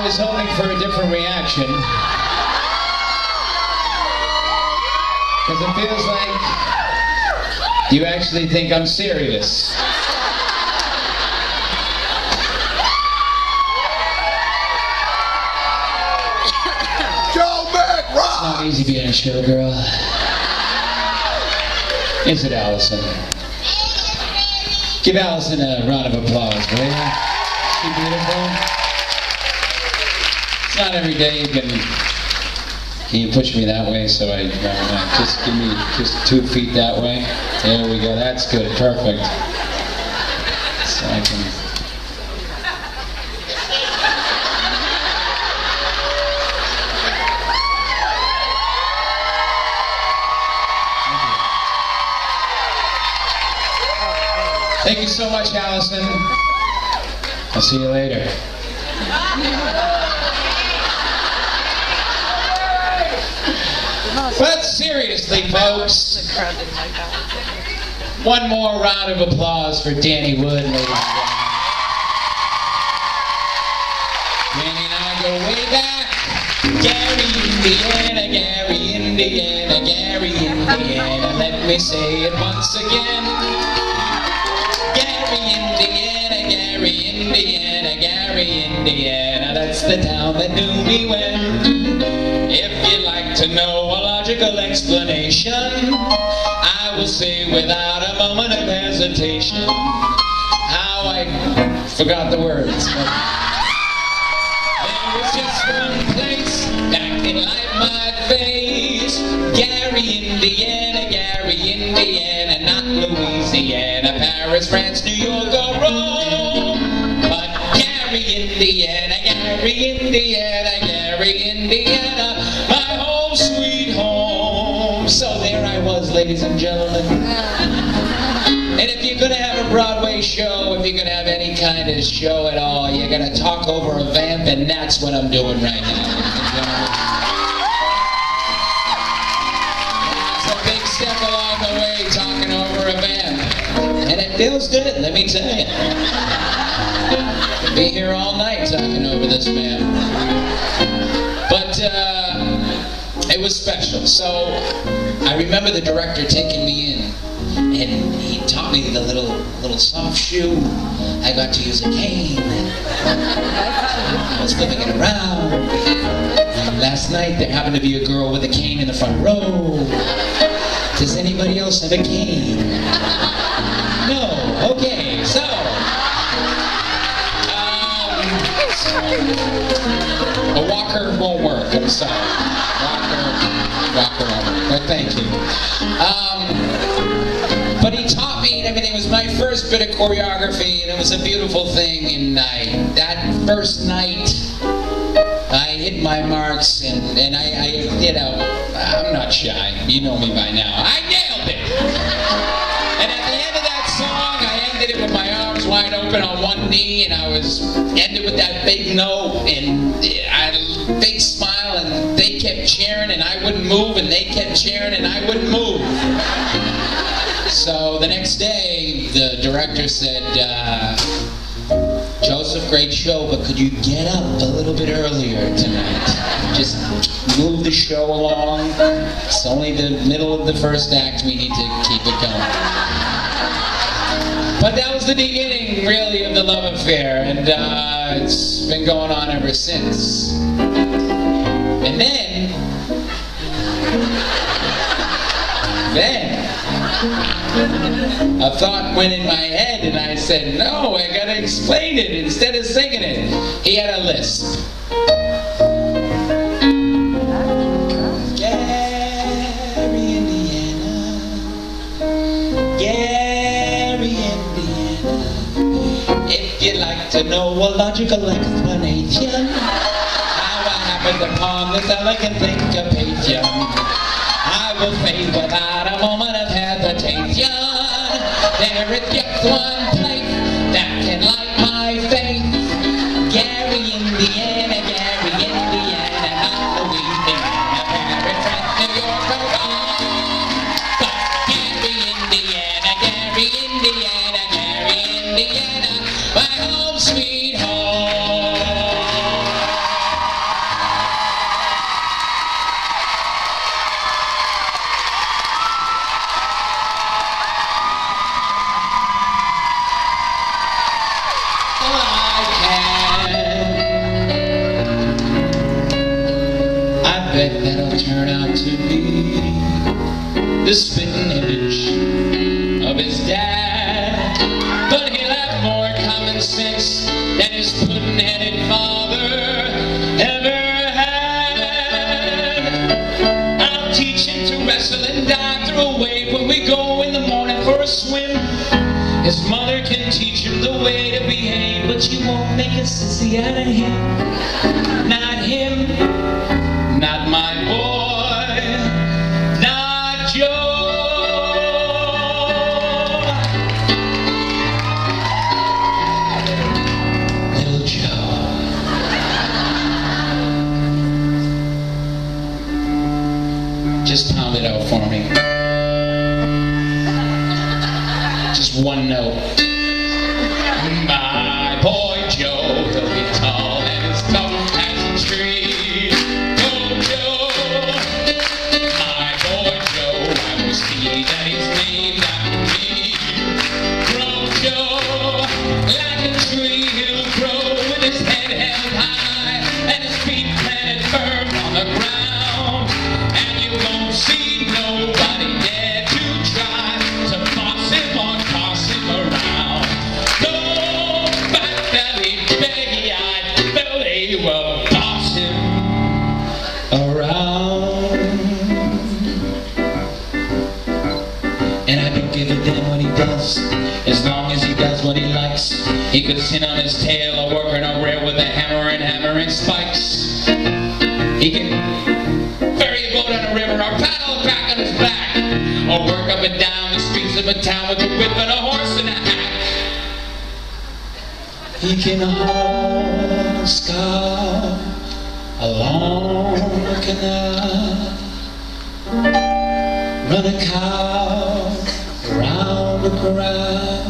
was hoping for a different reaction. Because it feels like you actually think I'm serious. Joe Mac, rock! It's not easy being a showgirl. Is it, Allison? Give Allison a round of applause, will you? Is she beautiful? It's not every day you can you push me that way so I just give me just 2 feet that way? There we go, that's good, perfect. So I can... Thank you so much, Allison. I'll see you later. But seriously, folks, one more round of applause for Danny Wood, ladies and gentlemen. Danny and I go way back. Gary, Indiana, Gary, Indiana, Gary, Indiana. Let me say it once again. Gary, Indiana, Gary, Indiana, Gary, Indiana. That's the town that knew me when. If you'd like to know a logical explanation, I will say without a moment of hesitation how I forgot the words. There was just one place that can light my face. Gary, Indiana, Gary, Indiana, not Louisiana, Paris, France, New York, or Rome. But Gary, Indiana, Gary, Indiana, Gary, Indiana, my home sweet home. So there I was, ladies and gentlemen. And if you're going to have a Broadway show, if you're going to have any kind of show at all, you're going to talk over a vamp, and that's what I'm doing right now, ladies and gentlemen. It's a big step along the way, talking over a vamp. And it feels good, let me tell you. I'll be here all night talking over this vamp. But it was special. So I remember the director taking me in, and he taught me the little soft shoe. I got to use a cane. I was flipping it around. Last night there happened to be a girl with a cane in the front row. Does anybody else have a cane? No. Okay. So a walker won't work. I'm sorry. Walker won't work. But thank you. But he taught me and everything. It was my first bit of choreography, and it was a beautiful thing. And that first night, I hit my marks, and I you know, I'm not shy. You know me by now. I nailed it. And at the end of that song, I ended it with my arms wide open on one knee, and I was ended with that big note, and I had a big smile, and they kept cheering, and I wouldn't move, and they kept cheering, and I wouldn't move. So the next day, the director said, Joseph, great show, but could you get up a little bit earlier tonight? Just move the show along. It's only the middle of the first act. We need to keep it going. But that was the beginning, really, of the love affair, and it's been going on ever since. And then a thought went in my head, and I said, no, I gotta explain it instead of singing it. He had a lisp. Gary, Indiana, Gary, Indiana. If you'd like to know a logical explanation, how I happened upon this elegant syncopation, I will say without a moment of hesitation, there is just one place that can light my face. Gary, Indiana, Gary, Indiana, not Louisiana, Paris, France, New York, or Rome. But Gary, Indiana, Gary, Indiana, Gary, Indiana, my home sweet home. bet that'll turn out to be the spitting image of his dad. But he'll have more common sense than his pudding-headed father ever had. I'll teach him to wrestle and dive through a wave when we go in the morning for a swim. His mother can teach him the way to behave, but she won't make a sissy out of him. Not him, not my boy, not Joe. Little Joe. Just pound it out for me. Just one note. My boy Joe, he'll be tall and as tough as a tree. Go Joe, my boy Joe, I will see that he's named after me. Grow Joe, like a tree he'll grow with his head held high and his feet planted firm on the ground. And you won't see nobody dare to try to boss him or toss him around. No fat-bellied, baggy-eyed belly will boss him around. And I don't give a damn what he does, as long as he does what he likes. He could sit on his tail or work on a rail with a hammer and hammering spikes. He can ferry a boat on a river or paddle back on his back, or work up and down the streets of a town with a whip and a horse and a hack. He can haul a scow along the canal, run a cow around the corral,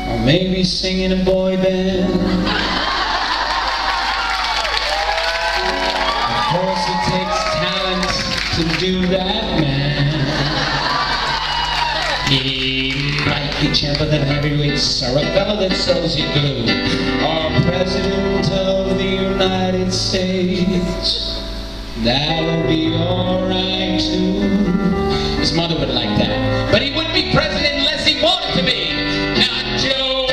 or maybe sing in a boy band. Of course it takes talent to do that, man. He might be champ of the heavyweights, or a fellow that sells you glue, or president of the United States. That'll be alright too. His mother would like that, but he wouldn't be president unless he wanted to be. Not Joe,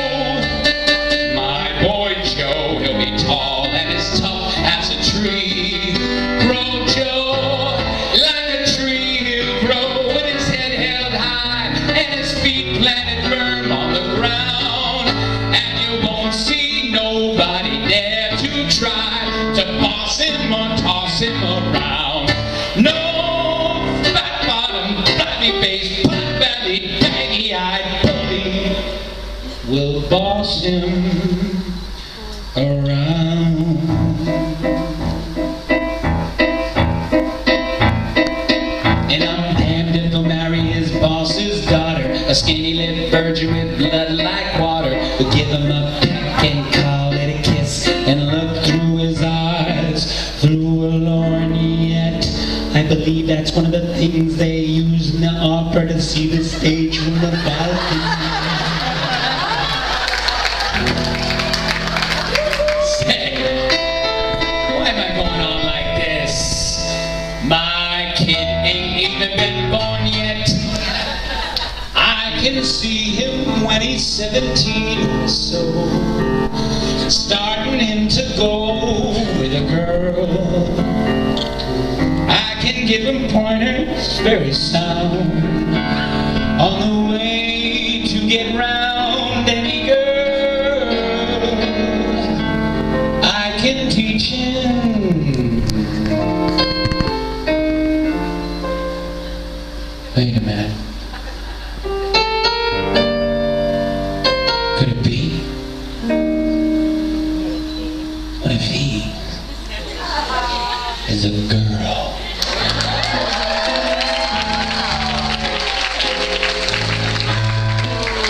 my boy Joe, he'll be tall and as tough as a tree. Grow Joe, like a tree he'll grow with his head held high and his feet planted firm on the ground. And you won't see nobody dare to try to boss him or toss him around. No fat-bottomed, flabby-faced, pot-bellied, baggy-eyed bully will boss him around. And I'm damned if he'll marry his boss's daughter, a skinny-lipped virgin with blood like water, who'll give him a peck and call it a kiss and look through his eyes through a lorgnette. I believe that's one of the things they use in the opera to see the stage from the balcony. Say, why am I going on like this? My kid ain't even been born yet. I can see him when he's 17 or so, starting him to go with a girl. I can give him pointers very sound on the way to get round any girl. I can teach him. Wait a minute. Could it be? What if he is a girl?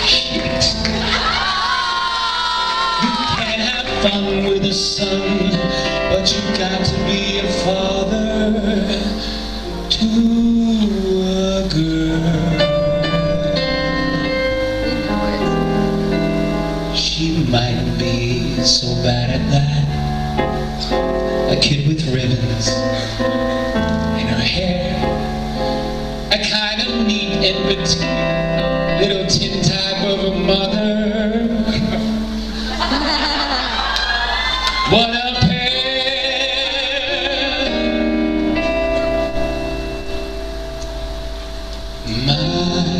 Shit. You can't have fun with a son, but you've got to be a father to a girl. She might be so bad at that, I a kid with ribbons in her hair, a kind of neat and petite little tin type of a mother. What a pair! My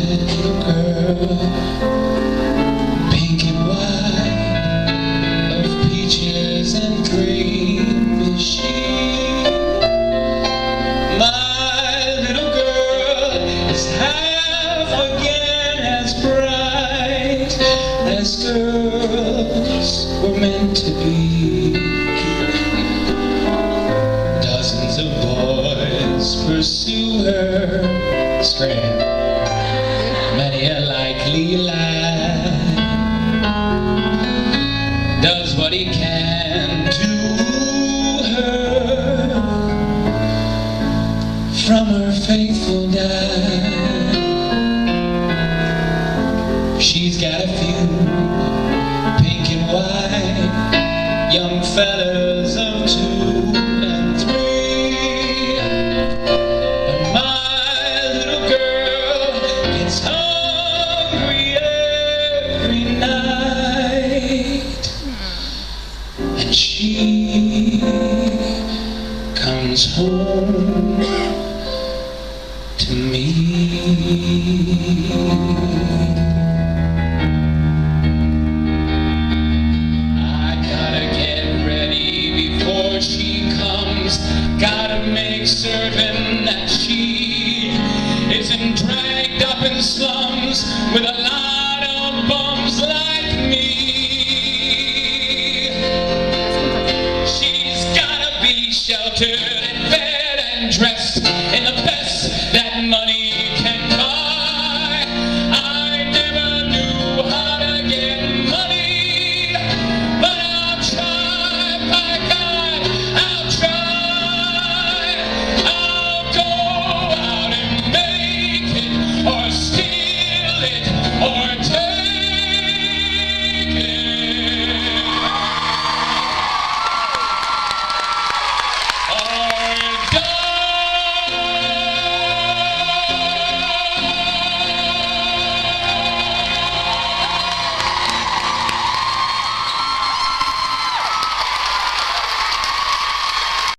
little girl, pink and white, of peaches and cream is she. My little girl is half again as bright as girls were meant to be. Dozens of boys pursue her, scram, many a likely lad does what he can to woo her from her faithful dad. She's got a few pink and white young fellas of 2 and 3, and my little girl gets hungry every night, and she comes home to me. She comes, gotta make certain that she isn't dragged up in slums with a lot of bums like me. She's gotta be sheltered